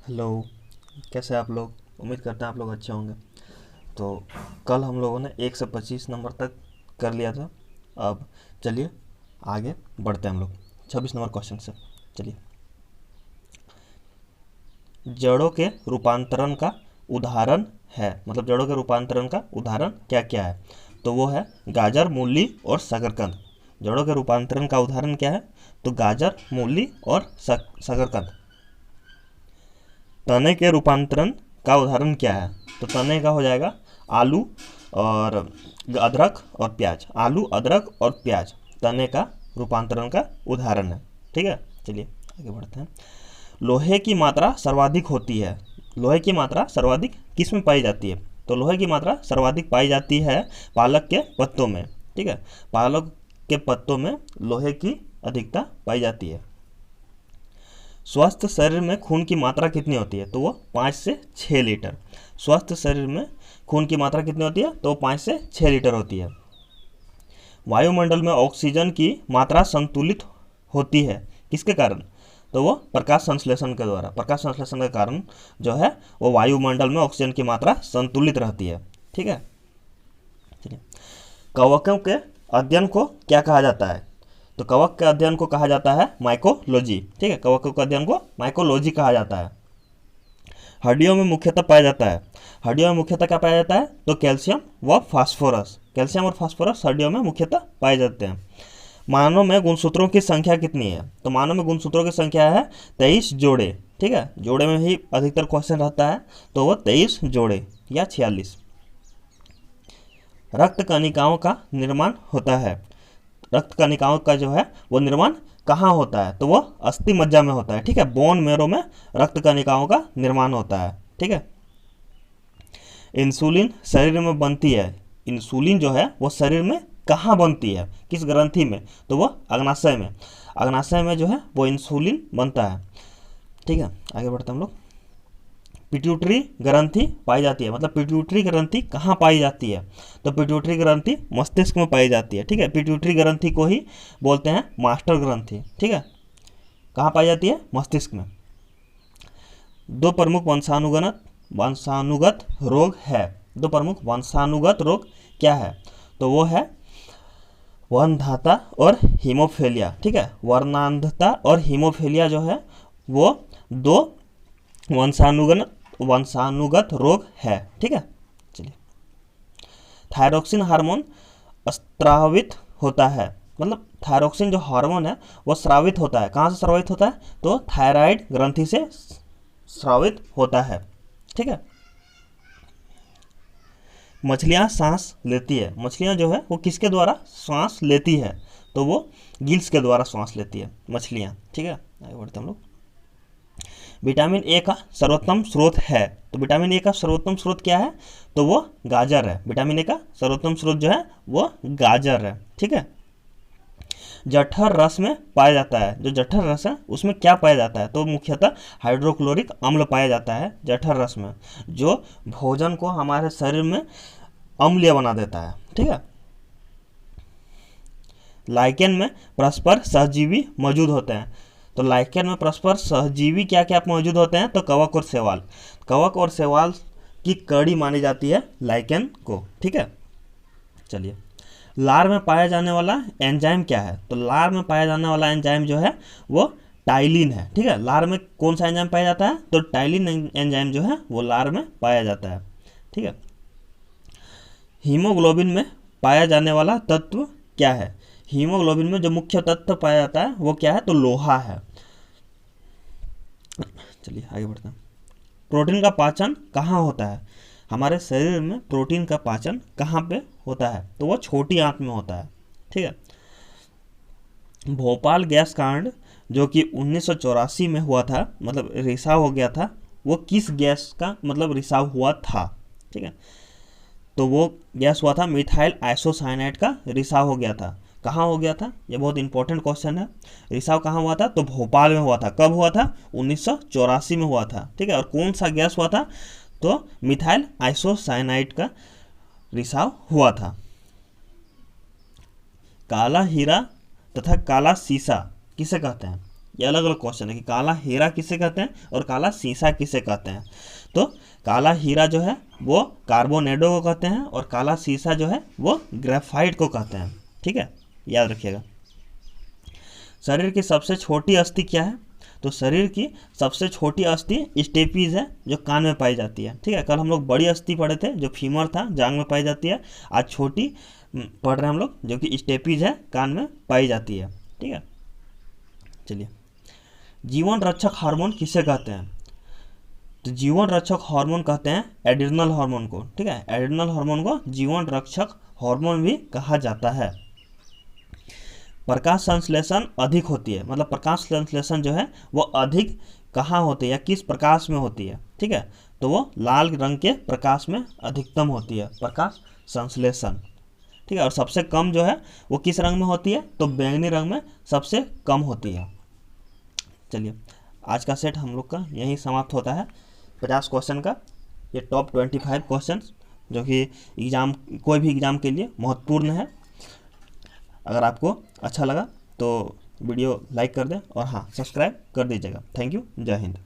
Hello. कैसे हैं आप लोग? उम्मीद करते हैं आप लोग अच्छे होंगे। तो कल हम लोगों ने 1 से 25 नंबर तक कर लिया था। अब चलिए आगे बढ़ते हैं हम लोग 26 नंबर क्वेश्चन से। चलिए, जड़ों के रूपांतरण का उदाहरण है, मतलब जड़ों के रूपांतरण का उदाहरण क्या क्या है? तो वो है गाजर, मूली और शकरकंद। जड़ों के रूपांतरण का उदाहरण क्या है? तो गाजर, मूली और शकरकंद। तने के रूपांतरण का उदाहरण क्या है? तो तने का हो जाएगा आलू और अदरक और प्याज। आलू, अदरक और प्याज तने का रूपांतरण का उदाहरण है। ठीक है, चलिए आगे बढ़ते हैं। लोहे की मात्रा सर्वाधिक होती है। लोहे की मात्रा सर्वाधिक किस में पाई जाती है? तो लोहे की मात्रा सर्वाधिक पाई जाती है पालक के पत्तों में। ठीक है, पालक के पत्तों में लोहे की अधिकता पाई जाती है। स्वस्थ शरीर में खून की मात्रा कितनी होती है? तो वो 5 से 6 लीटर। स्वस्थ शरीर में खून की मात्रा कितनी होती है? तो वो 5 से 6 लीटर होती है। वायुमंडल में ऑक्सीजन की मात्रा संतुलित होती है किसके कारण? तो वो प्रकाश संश्लेषण के द्वारा। प्रकाश संश्लेषण के कारण जो है वो वायुमंडल में ऑक्सीजन की मात्रा संतुलित रहती है। ठीक है, चलिए। कवकों के अध्ययन को क्या कहा जाता है? तो कवक के अध्ययन को कहा जाता है माइकोलॉजी। ठीक है, कवकों के अध्ययन को माइकोलॉजी कहा जाता है। हड्डियों में मुख्यतः पाया जाता है। हड्डियों में मुख्यतः क्या पाया जाता है? तो कैल्शियम व फास्फोरस। कैल्शियम और फास्फोरस हड्डियों में मुख्यतः पाए जाते हैं। मानव में गुणसूत्रों की संख्या कितनी है? तो मानव में गुणसूत्रों की संख्या है 23 जोड़े। ठीक है, जोड़े में ही अधिकतर क्वेश्चन रहता है, तो वो 23 जोड़े या 46। रक्त कणिकाओं का निर्माण होता है। रक्त कणिकाओं का जो है वो निर्माण कहाँ होता है? तो वो अस्थि मज्जा में होता है। ठीक है, बोन मेरो में रक्त कणिकाओं का निर्माण होता है। ठीक है, इंसुलिन शरीर में बनती है। इंसुलिन जो है वो शरीर में कहाँ बनती है, किस ग्रंथि में? तो वो अग्नाशय में। अग्नाशय में जो है वो इंसुलिन बनता है। ठीक है, आगे बढ़ते हम लोग। पिट्यूटरी ग्रंथि पाई जाती है, मतलब पिट्यूटरी ग्रंथि कहाँ पाई जाती है? तो पिट्यूटरी ग्रंथि मस्तिष्क में पाई जाती है। ठीक है, पिट्यूटरी ग्रंथि को ही बोलते हैं मास्टर ग्रंथि। ठीक है, कहाँ पाई जाती है? मस्तिष्क में। दो प्रमुख वंशानुगत रोग है। दो प्रमुख वंशानुगत रोग क्या है? तो वो है वर्णधाता और हीमोफेलिया। ठीक है, वर्णांधता और हीमोफेलिया जो है वो दो वंशानुगत रोग है। ठीक है, चलिए। थायरोक्सिन हार्मोन स्रावित होता है, मतलब थायरोक्सिन जो हार्मोन है वो स्रावित होता है। कहाँ से स्रावित होता है? तो थायराइड ग्रंथि से स्रावित होता है। ठीक है, मछलियाँ सांस लेती है। मछलियाँ जो है वो किसके द्वारा सांस लेती है? तो वो गिल्स के द्वारा सांस लेती है मछलियाँ। ठीक है, आगे बढ़ते हम लोग। विटामिन ए का सर्वोत्तम स्रोत है। तो विटामिन ए का सर्वोत्तम स्रोत क्या है? तो वो गाजर है। विटामिन ए का सर्वोत्तम स्रोत जो है वो गाजर है। ठीक है, जठर रस में पाया जाता है। जो जठर रस है उसमें क्या पाया जाता है? तो मुख्यतः हाइड्रोक्लोरिक अम्ल पाया जाता है जठर रस में, जो भोजन को हमारे शरीर में अम्लीय बना देता है। ठीक है, लाइकेन में परस्पर सहजीवी मौजूद होते हैं। तो लाइकेन में परस्पर सहजीवी क्या क्या मौजूद होते हैं? तो कवक और शैवाल। कवक और शैवाल की कड़ी मानी जाती है लाइकेन को। ठीक है, चलिए। लार में पाया जाने वाला एंजाइम क्या है? तो लार में पाया जाने वाला एंजाइम जो है वो टाइलिन है। ठीक है, लार में कौन सा एंजाइम पाया जाता है? तो टाइलिन एंजाइम जो है वो लार में पाया जाता है। ठीक है, हीमोग्लोबिन में पाया जाने वाला तत्व क्या है? हीमोग्लोबिन में जो मुख्य तत्व पाया जाता है वो क्या है? तो लोहा है। चलिए आगे बढ़ते हैं। प्रोटीन का पाचन कहाँ होता है? हमारे शरीर में प्रोटीन का पाचन कहाँ पे होता है? तो वो छोटी आंत में होता है। ठीक है, भोपाल गैस कांड जो कि 1984 में हुआ था, मतलब रिसाव हो गया था, वो किस गैस का मतलब रिसाव हुआ था? ठीक है, तो वो गैस हुआ था मिथाइल आइसोसाइनाइड का रिसाव हो गया था। कहाँ हो गया था? ये बहुत इंपॉर्टेंट क्वेश्चन है। रिसाव कहाँ हुआ था? तो भोपाल में हुआ था। कब हुआ था? 1984 में हुआ था। ठीक है, और कौन सा गैस हुआ था? तो मिथाइल आइसोसाइनाइड का रिसाव हुआ था। काला हीरा तथा काला सीसा किसे कहते हैं? ये अलग अलग क्वेश्चन है कि काला हीरा किसे कहते हैं और काला शीशा किसे कहते हैं। तो काला हीरा जो है वो कार्बोनेडो को कहते हैं और काला शीशा जो है वो ग्रेफाइट को कहते हैं। ठीक है, याद रखिएगा। शरीर की सबसे छोटी अस्थि क्या है? तो शरीर की सबसे छोटी अस्थि स्टेपीज है जो कान में पाई जाती है। ठीक है, कल हम लोग बड़ी अस्थि पढ़े थे जो फीमर था, जांग में पाई जाती है। आज छोटी पढ़ रहे हैं हम लोग जो कि स्टेपीज है, कान में पाई जाती है। ठीक है, चलिए, जीवन रक्षक हार्मोन किसे कहते हैं? तो जीवन रक्षक हार्मोन कहते हैं एड्रिनल हार्मोन को। ठीक है, एड्रिनल हार्मोन को जीवन रक्षक हार्मोन भी कहा जाता है। प्रकाश संश्लेषण अधिक होती है, मतलब प्रकाश संश्लेषण जो है वो अधिक कहाँ होती है या किस प्रकाश में होती है? ठीक है, तो वो लाल रंग के प्रकाश में अधिकतम होती है प्रकाश संश्लेषण। ठीक है, और सबसे कम जो है वो किस रंग में होती है? तो बैंगनी रंग में सबसे कम होती है। चलिए, आज का सेट हम लोग का यहीं समाप्त होता है। 50 क्वेश्चन का ये टॉप 25 क्वेश्चन जो कि एग्ज़ाम, कोई भी एग्ज़ाम के लिए महत्वपूर्ण है। अगर आपको अच्छा लगा तो वीडियो लाइक कर दें और हाँ, सब्सक्राइब कर दीजिएगा। थैंक यू, जय हिंद।